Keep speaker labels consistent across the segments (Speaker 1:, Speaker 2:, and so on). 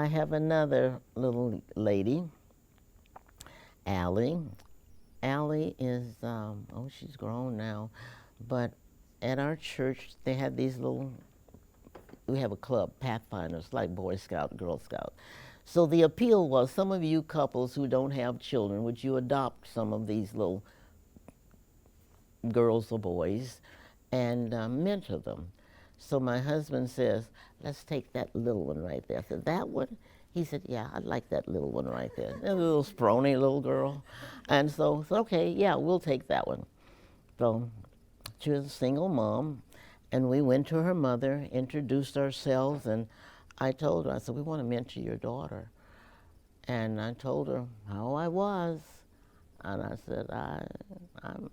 Speaker 1: I have another little lady, Allie. Allie is, oh, she's grown now, but at our church, they had these little, we have a club, Pathfinders, like Boy Scout, Girl Scout. So the appeal was, some of you couples who don't have children, would you adopt some of these little girls or boys and mentor them? So my husband says, let's take that little one right there. I said, that one? He said, yeah, I like that little one right there. A little scrawny little girl. And so I said, okay, yeah, we'll take that one. So she was a single mom, and we went to her mother, introduced ourselves, and I told her, I said, we want to mentor your daughter. And I told her how I was. And I said,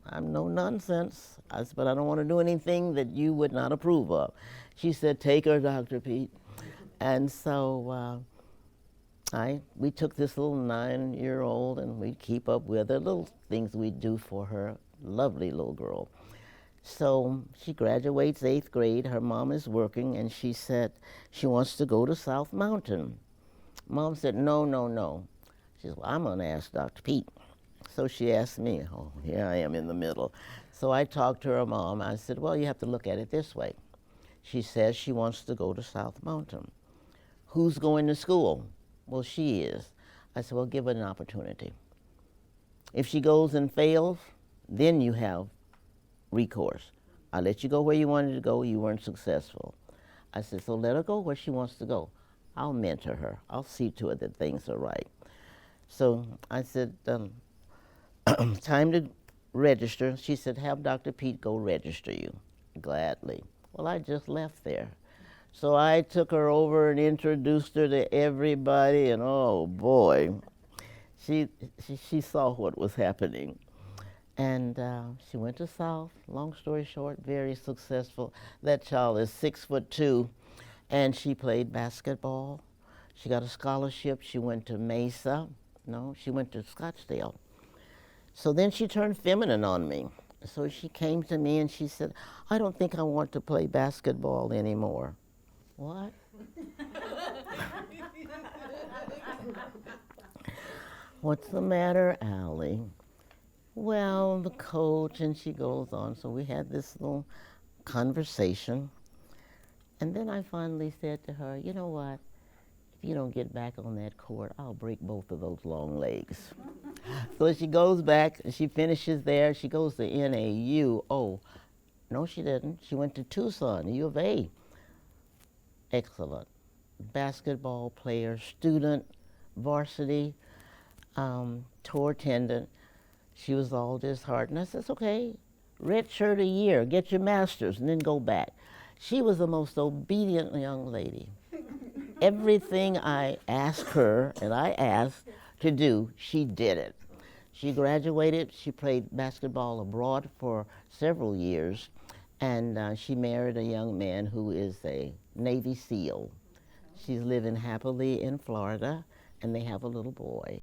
Speaker 1: I'm no nonsense. I said, but I don't want to do anything that you would not approve of. She said, take her, Dr. Pete. And so we took this little 9-year-old and we keep up with her, little things we do for her. Lovely little girl. So she graduates 8th grade. Her mom is working, and she said she wants to go to South Mountain. Mom said, no, no, no. She said, well, I'm going to ask Dr. Pete. So she asked me. Oh, here I am in the middle. So I talked to her mom. I said, well, you have to look at it this way. She says she wants to go to South Mountain. Who's going to school? Well, she is. I said, well, give her an opportunity. If she goes and fails, then you have recourse. I let you go where you wanted to go. You weren't successful. I said, so let her go where she wants to go. I'll mentor her. I'll see to it that things are right. So I said, time to register. She said, have Dr. Pete go register you. Gladly. Well, I just left there. So I took her over and introduced her to everybody, and oh boy, she saw what was happening. And she went to South. Long story short, very successful. That child is 6'2", and she played basketball. She got a scholarship. She went to Mesa. No, she went to Scottsdale. So then she turned feminine on me. So she came to me and she said, I don't think I want to play basketball anymore. What? What's the matter, Allie? Well, the coach, and she goes on. So we had this little conversation. And then I finally said to her, you know what? If you don't get back on that court, I'll break both of those long legs. So she goes back, and she finishes there. She goes to NAU. Oh, no, she didn't. She went to Tucson, U of A. Excellent. Basketball player, student, varsity, tour attendant. She was all disheartened. I said, okay, red shirt a year, get your master's, and then go back. She was the most obedient young lady. Everything I asked her, and I asked to do, she did it. She graduated. She played basketball abroad for several years, and she married a young man who is a Navy SEAL. She's living happily in Florida, and they have a little boy.